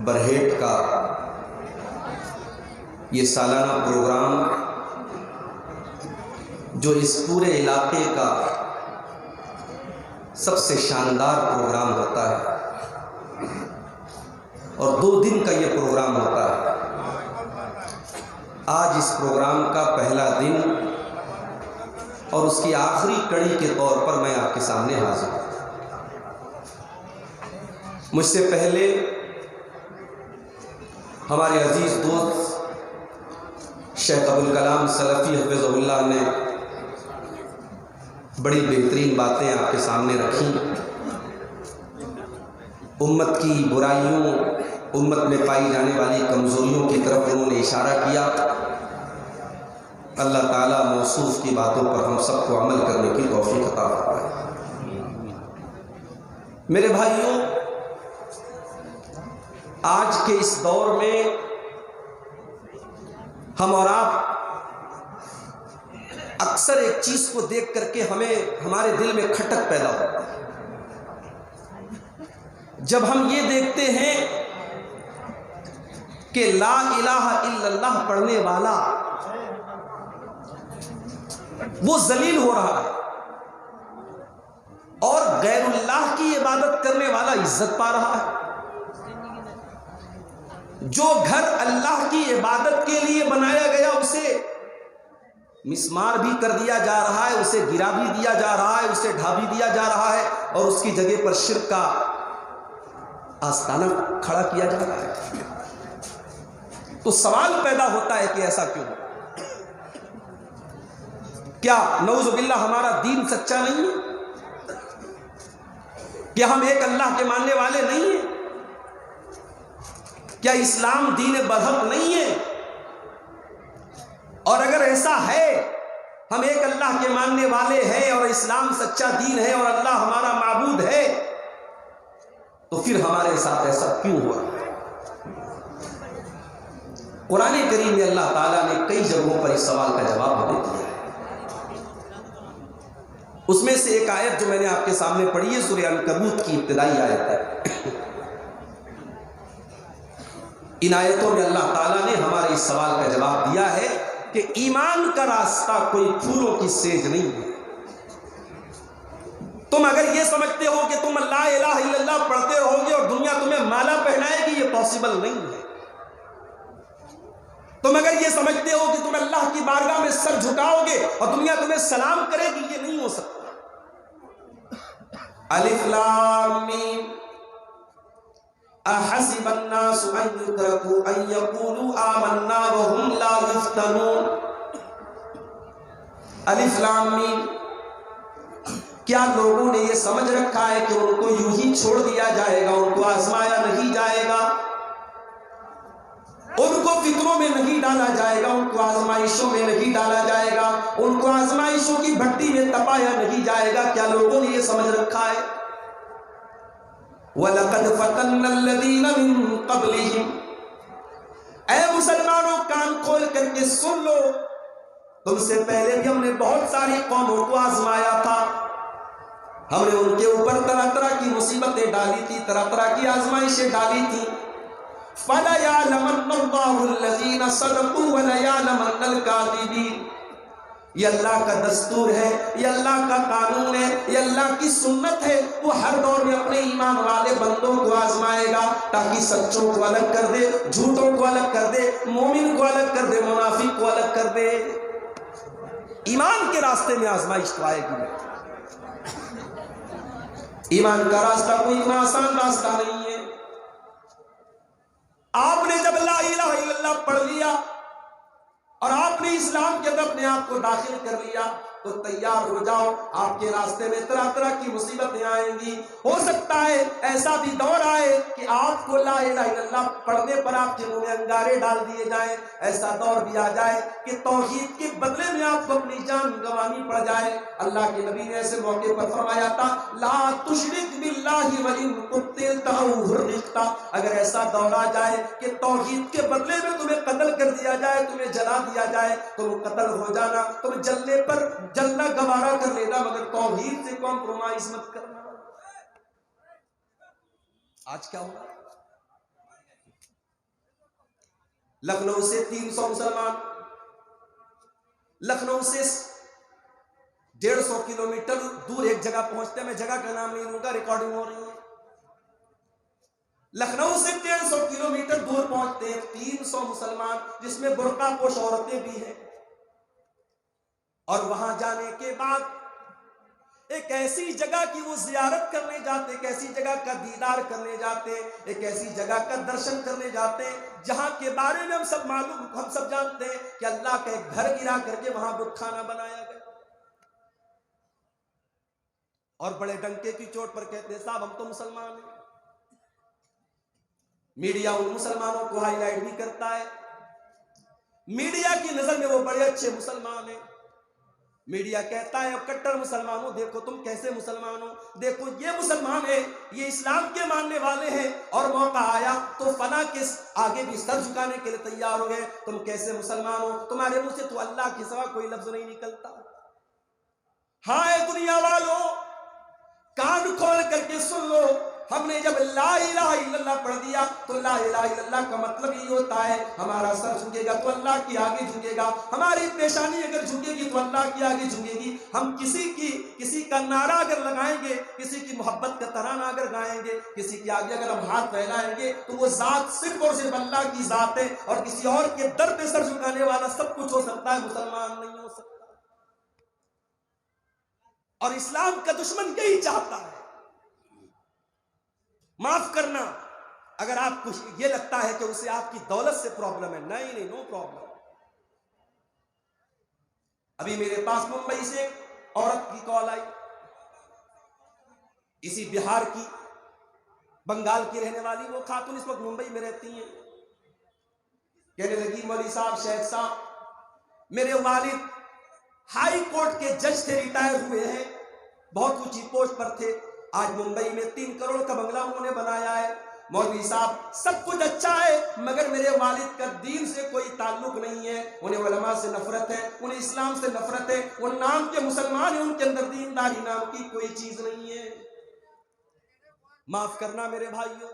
برہیٹ کا یہ سالانہ پروگرام جو اس پورے علاقے کا سب سے شاندار پروگرام ہوتا ہے اور 2 دن کا یہ پروگرام ہوتا ہے۔ آج اس پروگرام کا پہلا دن اور اس کی آخری کڑی کے طور پر میں آپ کے سامنے حاضر ہوں۔ مجھ سے پہلے ہمارے عزیز دوست شیخ ابوالکلام سلفی حفظہ اللہ نے بڑی بہترین باتیں آپ کے سامنے رکھی۔ امت کی برائیوں، امت میں پائی جانے والی کمزوریوں کی طرف انہوں نے اشارہ کیا۔ اللہ تعالیٰ موصوف کی باتوں پر ہم سب کو عمل کرنے کی توفیق عطا فرمائے۔ میرے بھائیوں، آج کے اس دور میں ہم اور آپ اکثر ایک چیز کو دیکھ کر کے ہمارے دل میں کھٹک پیدا ہوتا ہے جب ہم یہ دیکھتے ہیں کہ لا الہ الا اللہ پڑھنے والا وہ ذلیل ہو رہا ہے اور غیر اللہ کی عبادت کرنے والا عزت پا رہا ہے۔ جو گھر اللہ کی عبادت کے لیے بنایا گیا اسے مسمار بھی کر دیا جا رہا ہے، اسے گرا بھی دیا جا رہا ہے، اسے ڈھا بھی دیا جا رہا ہے اور اس کی جگہ پر شرک کا آستانہ کھڑا کیا جا رہا ہے۔ تو سوال پیدا ہوتا ہے کہ ایسا کیوں؟ کیا نعوذ باللہ ہمارا دین سچا نہیں ہے؟ کیا ہم ایک اللہ کے ماننے والے نہیں ہیں؟ کیا اسلام دین برحق نہیں ہے؟ اور اگر ایسا ہے، ہم ایک اللہ کے ماننے والے ہیں اور اسلام سچا دین ہے اور اللہ ہمارا معبود ہے، تو پھر ہمارے ساتھ ایسا کیوں ہوا؟ قرآن کریم میں اللہ تعالیٰ نے کئی جگہوں پر اس سوال کا جواب ہمیں دیا ہے۔ اس میں سے ایک آیت جو میں نے آپ کے سامنے پڑھی ہے سورہ عنکبوت کی ابتدائی آیت ہے۔ ان آیتوں میں اللہ تعالیٰ نے ہمارے اس سوال کا جواب دیا ہے کہ ایمان کا راستہ کوئی پھولوں کی سیج نہیں ہے۔ تم اگر یہ سمجھتے ہو کہ تم لا الہ الا اللہ پڑھتے رہو گے اور دنیا تمہیں مالا پہنائے گی، یہ پاسبل نہیں ہے۔ تم اگر یہ سمجھتے ہو کہ تم اللہ کی بارگاہ میں سر جھکاؤ گے اور دنیا تمہیں سلام کرے گی، یہ نہیں ہو سکتا۔ الف لام میم احسب الناس ان يتركوا ان يقولوا آمنا وهم لا يفتنون۔ الف لام میم، کیا لوگوں نے یہ سمجھ رکھا ہے کہ ان کو یوں ہی چھوڑ دیا جائے گا، ان کو آزمایا نہیں جائے گا، ان کو فتنوں میں نہیں ڈالا جائے گا، ان کو آزمائشوں میں نہیں ڈالا جائے گا، ان کو آزمائشوں کی بھٹی میں تپایا نہیں جائے گا؟ کیا لوگوں نے یہ سمجھ رکھا ہے؟ وَلَقَدْ فَتَنَّ الَّذِينَ مِن قَبْلِهِمْ، اے مسلمانوں کان کھول کر کے سن لو، تم سے پہلے بھی ہم نے بہت ساری قوموں کو آزمایا تھا، ہم نے ان کے اوپر طرح طرح کی مصیبتیں ڈالی تھی، طرح طرح کی آزمائشیں ڈالی تھی۔ فَلَيَعْلَمَنَّ اللَّهُ الَّذِينَ صَدَقُوا وَلَيَعْلَمَنَّ الْكَاذِبِينَ۔ یہ اللہ کا دستور ہے، یہ اللہ کا قانون ہے، یہ اللہ کی سنت ہے۔ وہ ہر دور میں اپنے ایمان والے بندوں کو آزمائے گا تاکہ سچوں کو الگ کر دے، جھوٹوں کو الگ کر دے، مومن کو الگ کر دے، منافق کو الگ کر دے۔ ایمان کے راستے میں آزمائش تو آئے گی۔ ایمان کا راستہ کوئی اتنا آسان راستہ نہیں ہے۔ آپ نے جب لا الہ الا اللہ پڑھ لیا اور آپ نے اسلام کے اندر اپنے آپ کو داخل کر لیا تو تیار ہو جاؤ، آپ کے راستے میں طرح طرح کی مصیبتیں آئیں گی۔ ہو سکتا ہے ایسا بھی دور آئے کہ آپ کو لا الہ الا اللہ پڑھنے پر آپ کے منہ میں انگارے ڈال دیے جائیں، ایسا دور بھی آ جائے کہ توحید کے بدلے میں آپ کو اپنی جان گنوانی پڑ جائے۔ اللہ کے نبی نے ایسے موقع پر فرمایا تھا لا تشرک باللہ وَإِن قُتِلْتَ أَوْ حُرِّقْتَ، اگر ایسا دور آ جائے کہ توحید کے بدلے میں تمہیں قتل کر دیا جائے، تمہیں جلا دیا جائے، تم قتل ہو جانا، تم جلنے پر جلنا گوارا کر لینا، مگر توحید سے کمپرومائز مت کرنا۔ آج کیا ہوا؟ لکھنؤ سے 300 مسلمان، لکھنؤ سے 150 کلومیٹر دور ایک جگہ پہنچتے ہیں، میں جگہ کا نام نہیں لوں گا، ریکارڈنگ ہو رہی ہے، لکھنؤ سے 150 کلومیٹر دور پہنچتے ہیں 300 مسلمان، جس میں برقع پوش عورتیں بھی ہیں، اور وہاں جانے کے بعد ایک ایسی جگہ کی وہ زیارت کرنے جاتے، ایک ایسی جگہ کا دیدار کرنے جاتے، ایک ایسی جگہ کا درشن کرنے جاتے جہاں کے بارے میں ہم سب جانتے ہیں کہ اللہ کا ایک گھر گرا کر کے وہاں بت خانہ بنایا گیا، اور بڑے ڈنکے کی چوٹ پر کہتے ہیں صاحب ہم تو مسلمان ہیں۔ میڈیا ان مسلمانوں کو ہائی لائٹ بھی کرتا ہے، میڈیا کی نظر میں وہ بڑے اچھے مسلمان ہیں، میڈیا کہتا ہے کٹر مسلمانوں دیکھو تم کیسے مسلمان ہو، دیکھو یہ مسلمان ہیں، یہ اسلام کے ماننے والے ہیں، اور موقع آیا تو فنا کے آگے بھی سر جھکانے کے لیے تیار ہو گئے، تم کیسے مسلمان ہو، تمہارے منہ سے تو اللہ کے سوا کوئی لفظ نہیں نکلتا۔ ہاں اے دنیا والوں، کان کھول کر کے سن لو، ہم نے جب لا الہ الا اللہ پڑھ دیا تو لا الہ الا اللہ کا مطلب یہ ہوتا ہے ہمارا سر جھکے گا تو اللہ کی آگے جھکے گا، ہماری پیشانی اگر جھکے گی تو اللہ کی آگے جھکے گی، ہم کسی کا نعرہ اگر لگائیں گے، کسی کی محبت کا ترانہ اگر گائیں گے، کسی کے آگے اگر ہم ہاتھ پھیلائیں گے تو وہ ذات صرف اور صرف اللہ کی ذات ہے، اور کسی اور کے در پہ سر جھکانے والا سب کچھ ہو سکتا ہے، مسلمان نہیں ہو سکتا۔ اور اسلام کا دشمن یہی چاہتا ہے۔ معاف کرنا اگر آپ کو یہ لگتا ہے کہ اسے آپ کی دولت سے پرابلم ہے، نہیں، نو پرابلم۔ ابھی میرے پاس ممبئی سے ایک عورت کی کال آئی، اسی بہار کی، بنگال کی رہنے والی وہ خاتون اس وقت ممبئی میں رہتی ہیں، کہنے لگی مولوی صاحب، شیخ صاحب، میرے والد ہائی کورٹ کے جج تھے، ریٹائر ہوئے ہیں، بہت اونچی پوسٹ پر تھے، آج ممبئی میں 3 کروڑ کا بنگلہ انہوں نے بنایا ہے، مولوی صاحب سب کچھ اچھا ہے مگر میرے والد کا دین سے کوئی تعلق نہیں ہے، انہیں علماء سے نفرت ہے، انہیں اسلام سے نفرت ہے، وہ نام کے مسلمان ہیں، ان کے اندر دینداری نام کی کوئی چیز نہیں ہے۔ معاف کرنا میرے بھائیوں،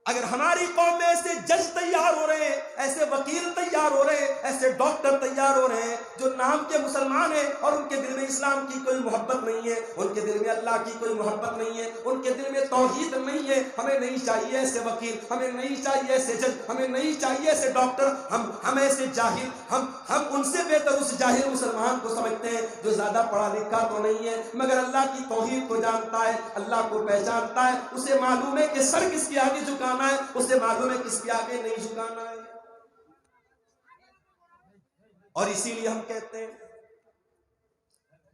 اگر ہماری قوم میں ایسے جج تیار ہو رہے ہیں، ایسے وکیل تیار ہو رہے ہیں، ایسے ڈاکٹر تیار ہو رہے ہیں جو نام کے مسلمان ہیں اور ان کے دل میں اسلام کی کوئی محبت نہیں ہے، ان کے دل میں اللہ کی کوئی محبت نہیں ہے، ان کے دل میں توحید نہیں ہے، ہمیں نہیں چاہیے ایسے وکیل، ہمیں نہیں چاہیے ایسے جج، ہمیں نہیں چاہیے ایسے ڈاکٹر، ہم ایسے جاہل، ہم ان سے بہتر اس جاہل مسلمان کو سمجھتے ہیں جو زیادہ پڑھا لکھا تو نہیں ہے مگر اللہ کی توحید کو جانتا ہے، اللہ کو پہچانتا ہے، اسے معلوم ہے کہ سر کس کے آگے جھکانا ہے، اسے معلوم ہے کس کے آگے نہیں جھکانا ہے۔ اور اسی لیے ہم کہتے ہیں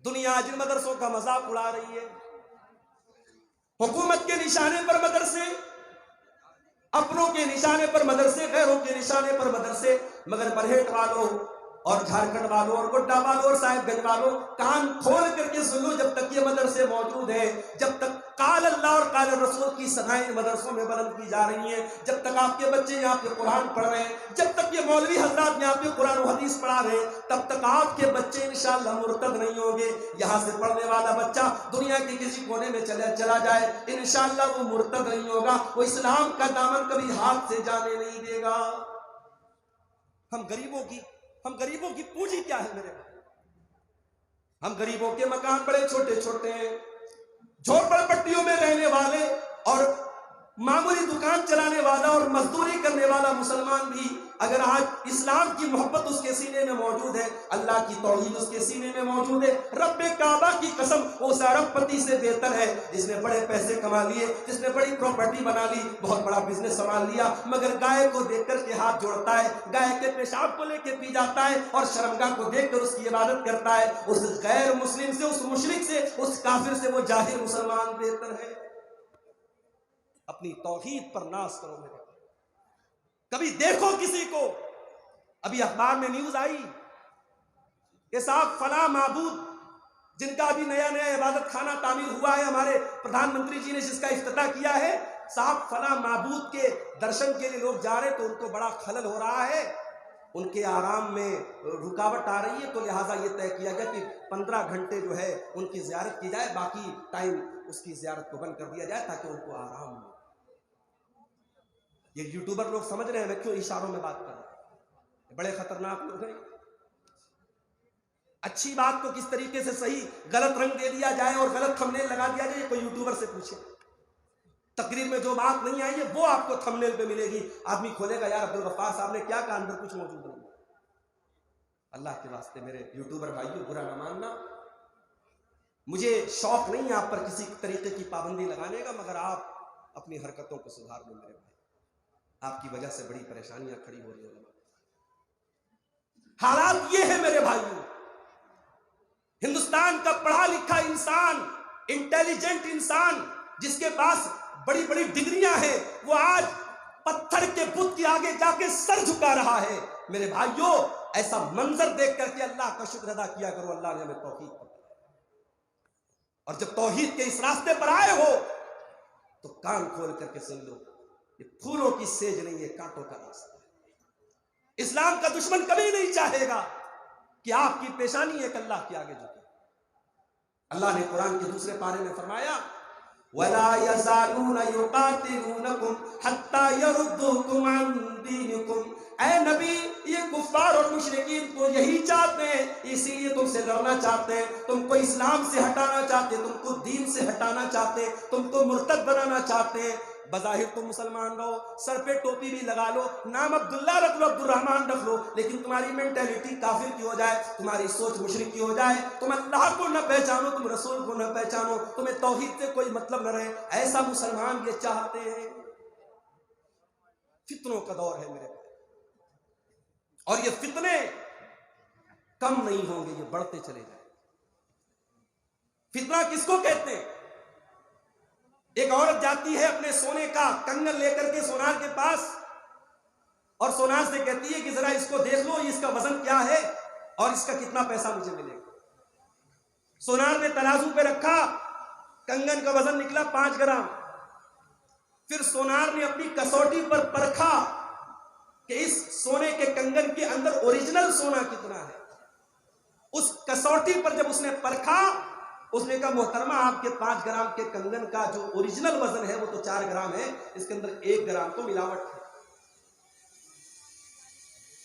دنیا جن مدرسوں کا مذاق اڑا رہی ہے، حکومت کے نشانے پر مدرسے، اپنوں کے نشانے پر مدرسے، غیروں کے نشانے پر مدرسے، مگر برہیٹ والوں اور جھارکھنڈ والوں اور گڈا والوں اور صاحب گنج والوں کان کھول کر کے سن لو، جب تک یہ مدرسے موجود ہیں، جب تک قال اللہ اور قال الرسول کی صدائیں مدرسوں میں بلند کی جا رہی ہیں، جب تک آپ کے بچے یہاں پہ قرآن پڑھ رہے ہیں، جب تک یہ مولوی حضرات یہاں پہ قرآن و حدیث پڑھا رہے ہیں، تب تک آپ کے بچے انشاءاللہ مرتد نہیں ہوں گے۔ یہاں سے پڑھنے والا بچہ دنیا کے کسی کونے میں چلا جائے انشاءاللہ وہ مرتد نہیں ہوگا، وہ اسلام کا دامن کبھی ہاتھ سے جانے نہیں دے گا۔ ہم غریبوں کی پونجی کیا ہے میرے بھائی؟ ہم غریبوں کے مکان بڑے چھوٹے چھوٹے ہیں، جھوپڑ پٹیوں میں رہنے والے اور معمولی دکان چلانے والا اور مزدوری کرنے والا مسلمان بھی اگر آج اسلام کی محبت اس کے سینے میں موجود ہے، اللہ کی توحید اس کے سینے میں موجود ہے، رب کعبہ کی قسم اس ارب پتی سے بہتر ہے جس نے بڑے پیسے کما لیے، جس نے بڑی پراپرٹی بنا لی، بہت بڑا بزنس سنبھال لیا، مگر گائے کو دیکھ کر کے ہاتھ جوڑتا ہے، گائے کے پیشاب کو لے کے پی جاتا ہے اور شرمگاہ کو دیکھ کر اس کی عبادت کرتا ہے، اس غیر مسلم سے، اس مشرک سے، اس کافر سے وہ جاہل مسلمان بہتر ہے۔ اپنی توحید پر ناز کرو میرے، کبھی دیکھو کسی کو، ابھی اخبار میں نیوز آئی کہ صاحب فلاں معبود جن کا ابھی نیا عبادت خانہ تعمیر ہوا ہے، ہمارے پردھان منتری جی نے جس کا افتتاح کیا ہے، صاحب فلاں معبود کے درشن کے لیے لوگ جا رہے تو ان کو بڑا خلل ہو رہا ہے، ان کے آرام میں رکاوٹ آ رہی ہے، تو لہٰذا یہ طے کیا گیا کہ 15 گھنٹے جو ہے ان کی زیارت کی جائے، باقی ٹائم اس کی زیارت کو بند کر دیا جائے تاکہ ان کو آرام ہو۔ یہ یوٹیوبر لوگ سمجھ رہے ہیں میں کیوں اشاروں میں بات کر رہا ہوں، بڑے خطرناک لوگ ہیں۔ اچھی بات کو کس طریقے سے صحیح غلط رنگ دے دیا جائے اور غلط تھمبنیل لگا دیا جائے، کوئی یوٹیوبر سے پوچھے۔ تقریر میں جو بات نہیں آئی ہے وہ آپ کو تھمبنیل پہ ملے گی، آدمی کھولے گا یار عبدالغفار صاحب نے کیا کہا، اندر کچھ موجود نہیں۔ اللہ کے واسطے میرے یوٹیوبر بھائیوں برا نہ ماننا، مجھے شوق نہیں ہے آپ پر کسی طریقے کی پابندی لگانے کا، مگر آپ اپنی حرکتوں کو سدھار لو میرے بھائی، آپ کی وجہ سے بڑی پریشانیاں کھڑی ہو رہی ہیں۔ حالات یہ ہے میرے بھائیوں، ہندوستان کا پڑھا لکھا انسان، انٹیلیجنٹ انسان جس کے پاس بڑی بڑی ڈگریاں ہیں، وہ آج پتھر کے بت کے آگے جا کے سر جھکا رہا ہے۔ میرے بھائیوں ایسا منظر دیکھ کر کے اللہ کا شکر ادا کیا کرو، اللہ نے ہمیں توفیق دی۔ اور جب توحید کے اس راستے پر آئے ہو تو کان کھول کر کے سن لو، یہ پھولوں کی سیج نہیں، یہ کانٹوں کا راستہ ہے۔ اسلام کا دشمن کبھی نہیں چاہے گا کہ آپ کی پیشانی ایک اللہ کے آگے جھکے۔ اللہ نے قرآن کے دوسرے پارے میں فرمایا وَلَا يَزَالُونَ يُقَاتِلُونَكُمْ حَتَّى يَرُدُّوكُمْ عَنْ دِينِكُمْ۔ اے نبی یہ کفار اور مشرکین تو یہی چاہتے ہیں، اسی لیے تم سے لڑنا چاہتے ہیں، تم کو اسلام سے ہٹانا چاہتے، تم کو دین سے ہٹانا چاہتے، تم کو مرتد بنانا چاہتے ہیں۔ بظاہر تم مسلمان رہو، سر پہ ٹوپی بھی لگا لو، نام عبداللہ رکھ لو، عبد الرحمن رکھ لو، لیکن تمہاری مینٹیلٹی کافر کی ہو جائے، تمہاری سوچ مشرک کی ہو جائے، تم اللہ کو نہ پہچانو، تم رسول کو نہ پہچانو، تمہیں توحید سے کوئی مطلب نہ رہے، ایسا مسلمان یہ چاہتے ہیں۔ فتنوں کا دور ہے میرے بھائی، اور یہ فتنے کم نہیں ہوں گے، یہ بڑھتے چلے جائیں۔ فتنہ کس کو کہتے ہیں؟ ایک عورت جاتی ہے اپنے سونے کا کنگن لے کر کے سونار کے پاس، اور سونار سے کہتی ہے کہ ذرا اس کو دیکھ لو، اس کا وزن کیا ہے اور اس کا کتنا پیسہ مجھے ملے گا۔ سونار نے ترازو پہ رکھا، کنگن کا وزن نکلا 5 گرام۔ پھر سونار نے اپنی کسوٹی پر پرکھا کہ اس سونے کے کنگن کے اندر اوریجنل سونا کتنا ہے۔ اس کسوٹی پر جب اس نے پرکھا، اس نے کہا محترمہ آپ کے 5 گرام کے کنگن کا جو اوریجنل وزن ہے وہ تو 4 گرام ہے، اس کے اندر 1 گرام تو ملاوٹ ہے۔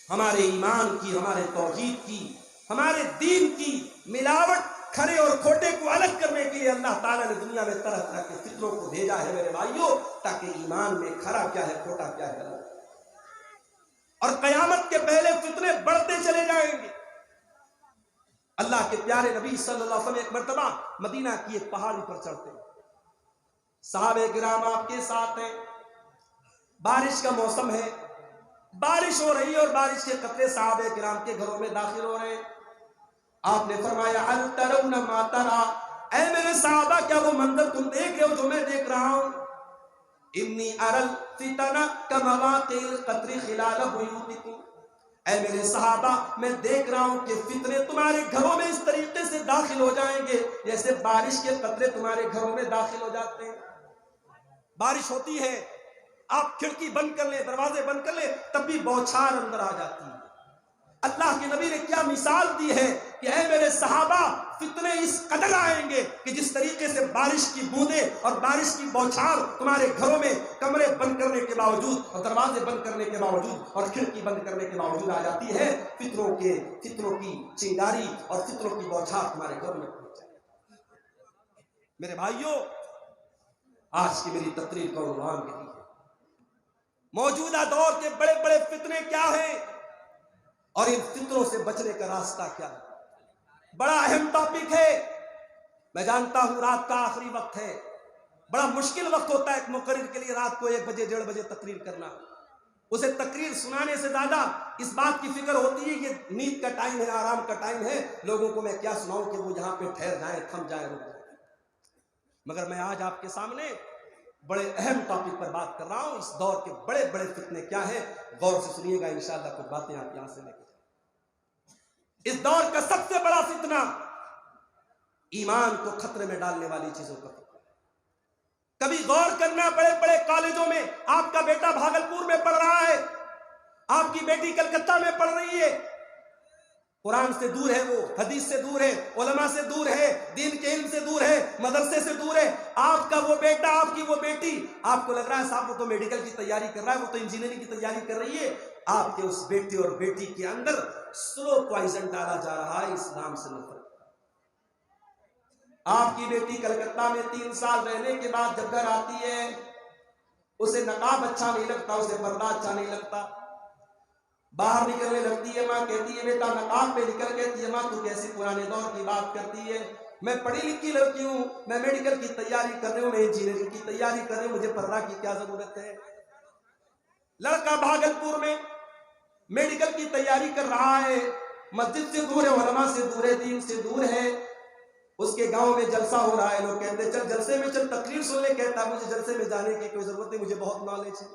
ہمارے ایمان کی، ہمارے توحید کی، ہمارے دین کی ملاوٹ، کھرے اور کھوٹے کو الگ کرنے کے لیے اللہ تعالیٰ نے دنیا میں طرح طرح کے فتنوں کو بھیجا ہے میرے بھائیوں، تاکہ ایمان میں کھرا کیا ہے کھوٹا کیا ہے۔ اور قیامت کے پہلے فتنے بڑھتے چلے جائیں گے۔ اللہ کے پیارے نبی صلی اللہ علیہ وسلم ایک مرتبہ مدینہ کی ایک پہاڑی پر چڑھتے ہیں، صحابہ کرام آپ کے ساتھ ہیں، بارش کا موسم ہے، بارش ہو رہی ہے اور بارش کے قطرے صحابہ کرام کے گھروں میں داخل ہو رہے ہیں۔ آپ نے فرمایا هل ترون ما ترى، اے میرے صحابہ کیا وہ منظر تم دیکھ رہے ہو جو میں دیکھ رہا ہوں؟ انی ارى الفتن كمواقع القطر خلال بيوتكم، اے میرے صحابہ میں دیکھ رہا ہوں کہ فتنے تمہارے گھروں میں اس طریقے سے داخل ہو جائیں گے جیسے بارش کے قطرے تمہارے گھروں میں داخل ہو جاتے ہیں۔ بارش ہوتی ہے، آپ کھڑکی بند کر لیں، دروازے بند کر لیں، تب بھی بوچھار اندر آ جاتی ہے۔ اللہ کے نبی نے کیا مثال دی ہے کہ اے میرے صحابہ فتنے اس قدر آئیں گے کہ جس طریقے سے بارش کی بوندیں اور بارش کی بوچھار تمہارے گھروں میں کمرے بند کرنے کے باوجود اور دروازے بند کرنے کے باوجود اور کھڑکی بند کرنے کے باوجود آ جاتی ہے، فتنوں کی چنگاری اور فتنوں کی بوچھار تمہارے گھروں میں پہنچ جائے۔ میرے بھائیوں آج کی میری تقریر کا عنوان یہی ہے، موجودہ دور کے بڑے بڑے فتنے کیا ہیں اور ان فتنوں سے بچنے کا راستہ کیا ہے۔ بڑا اہم ٹاپک ہے، میں جانتا ہوں رات کا آخری وقت ہے، بڑا مشکل وقت ہوتا ہے ایک مقرر کے لیے رات کو 1 بجے 1:30 بجے تقریر کرنا۔ اسے تقریر سنانے سے زیادہ اس بات کی فکر ہوتی ہے کہ نیند کا ٹائم ہے، آرام کا ٹائم ہے، لوگوں کو میں کیا سناؤں کہ وہ یہاں پہ ٹھہر جائیں، تھم جائیں، رک جائیں۔ مگر میں آج آپ کے سامنے بڑے اہم ٹاپک پر بات کر رہا ہوں، اس دور کے بڑے بڑے فتنے کیا ہیں، غور سے سنیے گا، انشاءاللہ کچھ باتیں آپ یہاں سے لے کے۔ اس دور کا سب سے بڑا فتنہ ایمان کو خطرے میں ڈالنے والی چیزوں کا فتنہ۔ کبھی غور کرنا، بڑے بڑے کالجوں میں آپ کا بیٹا بھاگلپور میں پڑھ رہا ہے، آپ کی بیٹی کلکتہ میں پڑھ رہی ہے، قرآن سے دور ہے، وہ حدیث سے دور ہے، علماء سے دور ہے، دین کے علم سے دور ہے، مدرسے سے دور ہے. آپ کا وہ بیٹا، آپ کی وہ بیٹی، آپ کو لگ رہا ہے صاحب وہ تو میڈیکل کی تیاری کر رہا ہے، وہ تو انجینئرنگ کی تیاری کر رہی ہے. آپ کے اس بیٹے اور بیٹی کے اندر سلو پوائزن ڈالا جا رہا ہے اسلام سے نفرت. آپ کی بیٹی کلکتہ میں 3 سال رہنے کے بعد جب گھر آتی ہے، اسے نقاب اچھا نہیں لگتا، اسے پردہ اچھا نہیں لگتا. باہر نکلنے لگتی ہے، ماں کہتی ہے بیٹا نقاب پہ نکل. کہتی ہے ماں تو کیسی پرانے دور کی بات کرتی ہے، میں پڑھی لکھی لڑکی ہوں، میں میڈیکل کی تیاری کر رہی ہوں، میں انجینئرنگ کی تیاری کر رہی ہوں، مجھے پردہ کی کیا ضرورت ہے. لڑکا بھاگلپور میں میڈیکل کی تیاری کر رہا ہے، مسجد سے دور ہے، علماء سے دور ہے، دین سے دور ہے. اس کے گاؤں میں جلسہ ہو رہا ہے، لوگ کہتے ہیں چل جلسے میں چل تقریر سن لے. کہتا مجھے جلسے میں جانے کی کوئی ضرورت نہیں، مجھے بہت نالج ہے.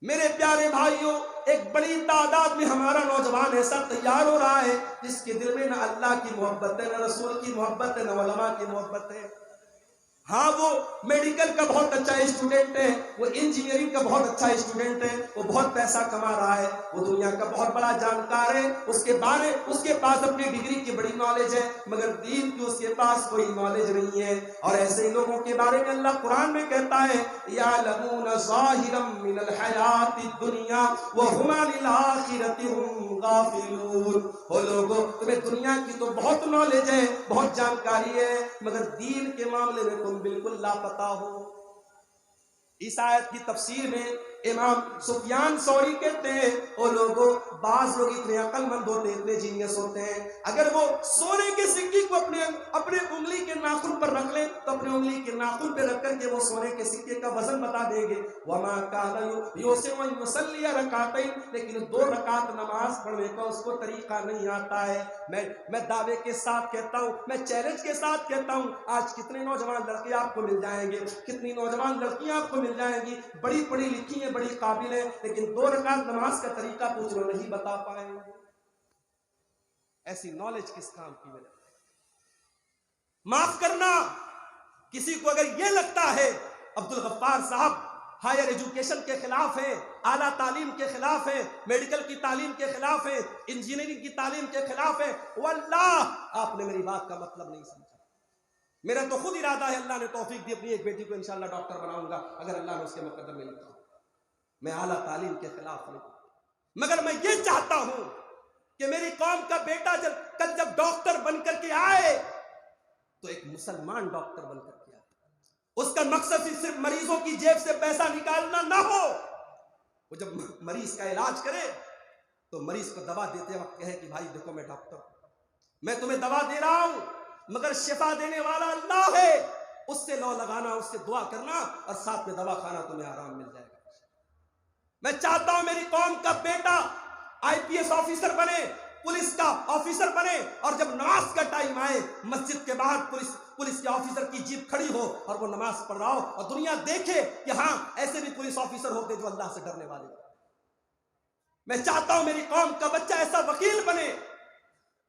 میرے پیارے بھائیوں، ایک بڑی تعداد میں ہمارا نوجوان ایسا تیار ہو رہا ہے جس کے دل میں نہ اللہ کی محبت ہے، نہ رسول کی محبت ہے، نہ علماء کی محبت ہے. ہاں وہ میڈیکل کا بہت اچھا اسٹوڈنٹ ہے، وہ انجینئرنگ کا بہت اچھا اسٹوڈنٹ ہے، وہ بہت پیسہ کما رہا ہے، وہ دنیا کا بہت بڑا جانکار ہے، اس کے پاس اپنی ڈگری کی بڑی نالج ہے، مگر دین کی اس کے پاس کوئی نالج نہیں ہے. اور ایسے لوگوں کے بارے میں اللہ قرآن میں کہتا ہے یعلمون ظاہرا من الحیات الدنیا وہم عن الآخرۃ ہم غافلون. وہ لوگوں تمہیں دنیا کی تو بہت نالج ہے، بہت جانکاری ہے، مگر دین کے معاملے میں تم بالکل لاپتہ ہو. اس آیت کی تفسیر میں امام سفیان ثوری کہتے ہیں وہ لوگوں بعض لوگ اتنے عقل مند ہوتے ہیں، اتنے جینیس ہوتے ہیں، اگر وہ سونے کے سکے کو اپنے انگلی کے ناخن پر رکھ لیں تو اپنے انگلی کے ناخن پہ رکھ کر کے وہ سونے کے سکے کا وزن بتا دیں گے. وما کان یوسف یصلی رکعتین، لیکن 2 رکعت نماز پڑھنے کا اس کو طریقہ نہیں آتا ہے. میں دعوے کے ساتھ کہتا ہوں، میں چیلنج کے ساتھ کہتا ہوں، آج کتنے نوجوان لڑکے آپ کو مل جائیں گے، کتنی نوجوان لڑکیاں آپ کو مل جائیں گی، بڑی پڑھی لکھی ہیں، بڑی قابل ہیں، لیکن 2 رکعت نماز کا طریقہ پوچھ لو نہیں بتا پائیں گے. ایسی نالج کس کام کی وجہ؟ معاف کرنا، کسی کو اگر یہ لگتا ہے عبدالغفار صاحب ہائر ایجوکیشن کے خلاف ہیں، اعلیٰ تعلیم کے خلاف ہیں، میڈیکل کی تعلیم کے خلاف ہیں، انجینئرنگ کی تعلیم کے خلاف ہیں، واللہ آپ نے میری بات کا مطلب نہیں سمجھا. میرا تو خود ارادہ ہے، اللہ نے توفیق دی، اپنی ایک بیٹی کو انشاءاللہ ڈاکٹر بناؤں گا اگر اللہ نے اس کے مقدر میں لکھا. میں اعلیٰ تعلیم کے خلاف نہیں، مگر میں یہ چاہتا ہوں کہ میری قوم کا بیٹا کل جب ڈاکٹر بن کر کے آئے تو ایک مسلمان ڈاکٹر بن کر کے آئے. اس کا مقصد صرف مریضوں کی جیب سے پیسہ نکالنا نہ ہو. وہ جب مریض کا علاج کرے تو مریض کو دوا دیتے وقت کہے کہ بھائی دیکھو میں ڈاکٹر ہوں، میں تمہیں دوا دے رہا ہوں مگر شفا دینے والا اللہ ہے، اس سے لو لگانا، اس سے دعا کرنا، اور ساتھ میں دوا کھانا، تمہیں آرام مل جائے گا. میں چاہتا ہوں میری قوم کا بیٹا IPS آفیسر بنے، پولیس کا آفیسر بنے، اور جب نماز کا ٹائم آئے مسجد کے باہر پولیس کے آفیسر کی جیپ کھڑی ہو اور وہ نماز پڑھ رہا ہو اور دنیا دیکھے کہ ہاں ایسے بھی پولیس آفیسر ہوتے جو اللہ سے ڈرنے والے. میں چاہتا ہوں میری قوم کا بچہ ایسا وکیل بنے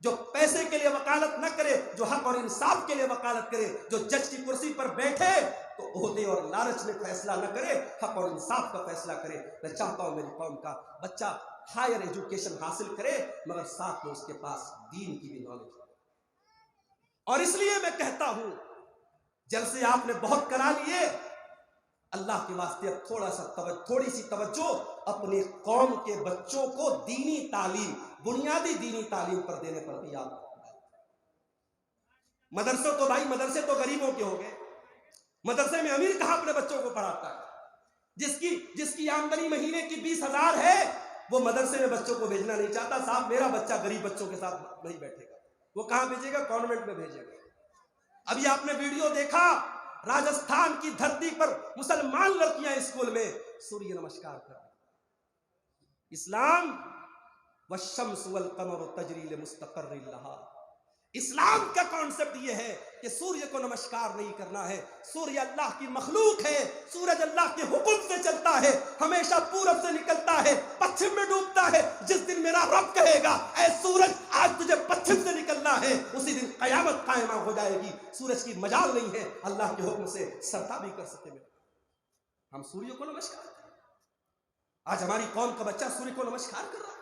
جو پیسے کے لیے وکالت نہ کرے، جو حق اور انصاف کے لیے وکالت کرے، جو جج کی کرسی پر بیٹھے تو عہدے اور لالچ میں فیصلہ نہ کرے، حق اور انصاف کا فیصلہ کرے. میں چاہتا ہوں میری قوم کا بچہ ہائر ایجوکیشن حاصل کرے مگر ساتھ میں اس کے پاس دین کی بھی نالج ہو. اور اس لیے میں کہتا ہوں جلسے آپ نے بہت کرا لیے، اللہ کے واسطے اب تھوڑی سی توجہ اپنے قوم کے بچوں کو دینی تعلیم، بنیادی دینی تعلیم پر دینے پر بھی آپ. مدرسے تو بھائی مدرسے تو غریبوں کے ہو گئے، مدرسے میں امیر کہاں اپنے بچوں کو پڑھاتا ہے؟ جس کی آمدنی مہینے کی 20,000 ہے وہ مدرسے میں بچوں کو بھیجنا نہیں چاہتا. صاحب میرا بچہ غریب بچوں کے ساتھ نہیں بیٹھے گا، وہ کہاں بھیجے گا؟ کانوینٹ میں بھیجے گا. ابھی آپ نے ویڈیو دیکھا، راجستھان کی دھرتی پر مسلمان لڑکیاں اسکول میں سوریہ نمسکار کر رہی. اسلام والشمس والقمر تجری لمستقر لہا. اسلام کا کانسیپٹ یہ ہے کہ سوریہ کو نمسکار نہیں کرنا ہے. سوریہ اللہ کی مخلوق ہے، سورج اللہ کے حکم سے چلتا ہے، ہمیشہ پورب سے نکلتا ہے، پچھم میں ڈوبتا ہے. جس دن میرا رب کہے گا اے سورج آج تجھے پچھم سے نکلنا ہے، اسی دن قیامت قائمہ ہو جائے گی. سورج کی مجال نہیں ہے اللہ کے حکم سے سرتا بھی کر سکے. ہم سوریہ کو نمسکار کریں. آج ہماری قوم کا بچہ سوریہ کو نمسکار کر رہا ہے.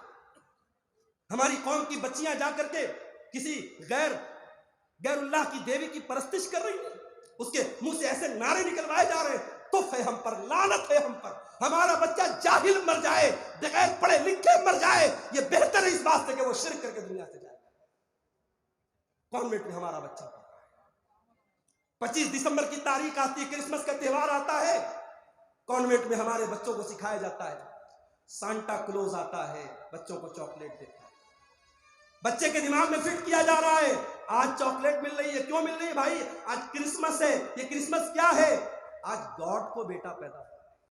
ہماری قوم کی بچیاں جا کر کے کسی غیر اللہ کی دیوی کی پرستش کر رہی ہیں، اس کے منہ سے ایسے نعرے نکلوائے جا رہے ہیں، تف ہے ہم پر، لعنت ہے ہم پر، ہمارا بچہ جاہل مر جائے، بغیر پڑھے لکھے مر جائے، یہ بہتر ہے اس بات سے کہ وہ شرک کر کے دنیا سے جائے۔ کانوینٹ میں ہمارا بچہ پڑھ رہا ہے، 25 دسمبر کی تاریخ آتی ہے، کرسمس کا تہوار آتا ہے، کانوینٹ میں ہمارے بچوں کو سکھایا جاتا ہے، سانٹا کلوز آتا ہے، بچوں کو چاکلیٹ دیتا ہے، بچے کے دماغ میں فٹ کیا جا رہا ہے آج چاکلیٹ مل رہی ہے، کیوں مل رہی ہے بھائی؟ آج کرسمس ہے، یہ کرسمس کیا ہے؟ آج گاڈ کو بیٹا پیدا ہوا،